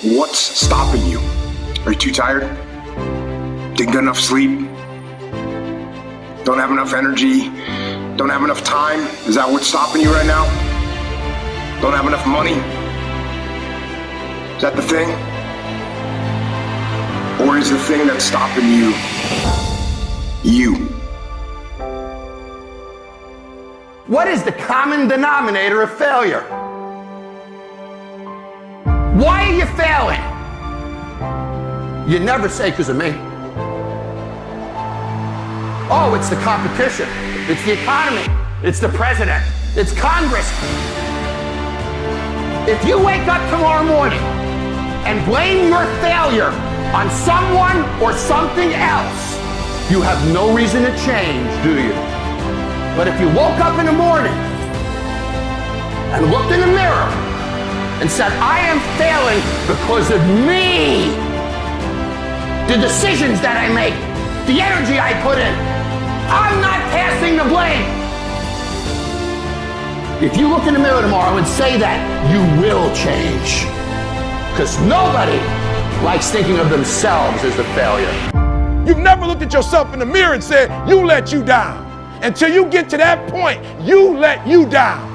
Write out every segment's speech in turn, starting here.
What's stopping you? Are you too tired? Didn't get enough sleep? Don't have enough energy? Don't have enough time? Is that what's stopping you right now? Don't have enough money? Is that the thing? Or is the thing that's stopping you, you? What is the common denominator of failure? Why are you failing? You never say because of me. Oh, it's the competition. It's the economy. It's the president. It's Congress. If you wake up tomorrow morning and blame your failure on someone or something else, you have no reason to change, do you? But if you woke up in the morning and looked in the mirror and said, I am failing because of me, the decisions that I make, the energy I put in, I'm not passing the blame. If you look in the mirror tomorrow and say that, you will change. Because nobody likes thinking of themselves as the failure. You've never looked at yourself in the mirror and said, you let you down. Until you get to that point, you let you down.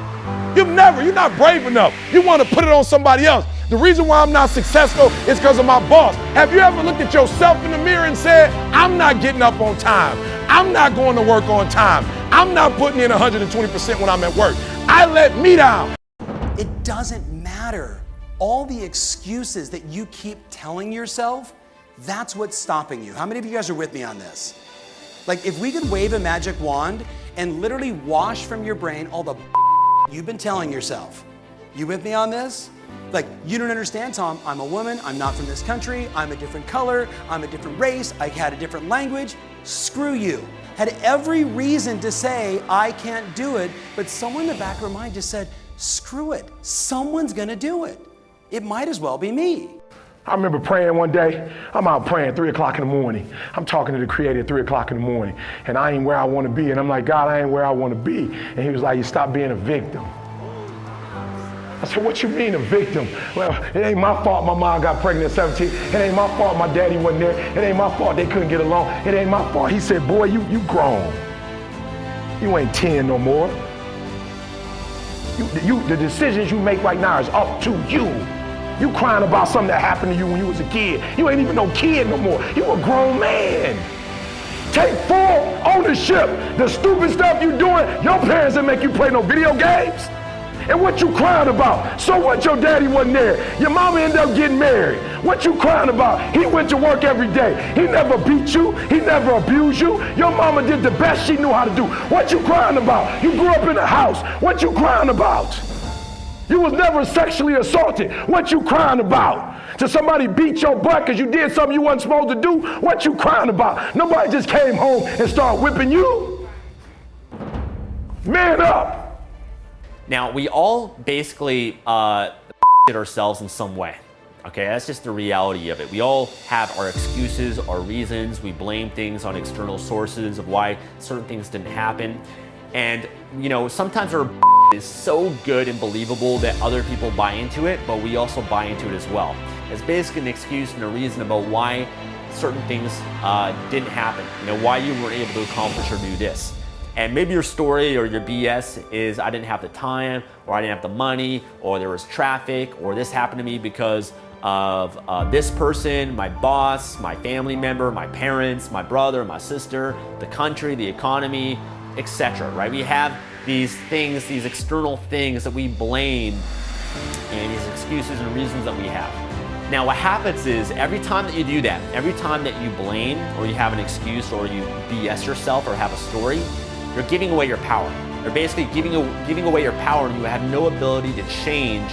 You're not brave enough. You want to put it on somebody else. The reason why I'm not successful is because of my boss. Have you ever looked at yourself in the mirror and said, I'm not getting up on time. I'm not going to work on time. I'm not putting in 120% when I'm at work. I let me down. It doesn't matter. All the excuses that you keep telling yourself, that's what's stopping you. How many of you guys are with me on this? Like, if we could wave a magic wand and literally wash from your brain all the you've been telling yourself. You with me on this? Like, you don't understand, Tom. I'm a woman. I'm not from this country. I'm a different color. I'm a different race. I had a different language. Screw you. Had every reason to say, I can't do it, but someone in the back of her mind just said, screw it. Someone's gonna do it. It might as well be me. I remember praying one day. I'm out praying 3 o'clock in the morning. I'm talking to the Creator at 3 o'clock in the morning, and I ain't where I want to be. And I'm like, God, I ain't where I want to be. And he was like, you stop being a victim. I said, what you mean a victim? Well, it ain't my fault my mom got pregnant at 17. It ain't my fault my daddy wasn't there. It ain't my fault they couldn't get along. It ain't my fault. He said, boy, you grown. You ain't 10 no more. The decisions you make right now is up to you. You crying about something that happened to you when you was a kid. You ain't even no kid no more. You a grown man. Take full ownership. The stupid stuff you doing, your parents didn't make you play no video games. And what you crying about? So what your daddy wasn't there? Your mama ended up getting married. What you crying about? He went to work every day. He never beat you. He never abused you. Your mama did the best she knew how to do. What you crying about? You grew up in a house. What you crying about? You was never sexually assaulted. What you crying about? Did somebody beat your butt because you did something you wasn't supposed to do? What you crying about? Nobody just came home and started whipping you. Man up. Now, we all basically shit ourselves in some way. Okay, that's just the reality of it. We all have our excuses, our reasons. We blame things on external sources of why certain things didn't happen. And, you know, sometimes our is so good and believable that other people buy into it, but we also buy into it as well. It's basically an excuse and a reason about why certain things didn't happen. You know, why you weren't able to accomplish or do this. And maybe your story or your BS is I didn't have the time, or I didn't have the money, or there was traffic, or this happened to me because of this person, my boss, my family member, my parents, my brother, my sister, the country, the economy, etc. Right? We have these things, these external things that we blame, and these excuses and reasons that we have. Now what happens is every time that you do that, every time that you blame or you have an excuse or you BS yourself or have a story, you're giving away your power. You're basically giving away your power, and you have no ability to change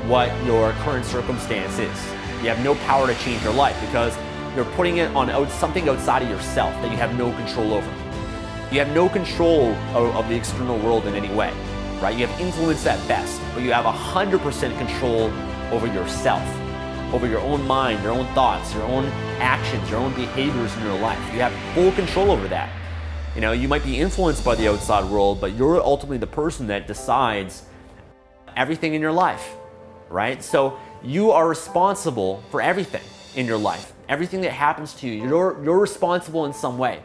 what your current circumstance is. You have no power to change your life because you're putting it on something outside of yourself that you have no control over. You have no control of the external world in any way, right? You have influence at best, but you have 100% control over yourself, over your own mind, your own thoughts, your own actions, your own behaviors in your life. You have full control over that. You know, you might be influenced by the outside world, but you're ultimately the person that decides everything in your life, right? So You are responsible for everything in your life. Everything that happens to you, you're responsible in some way.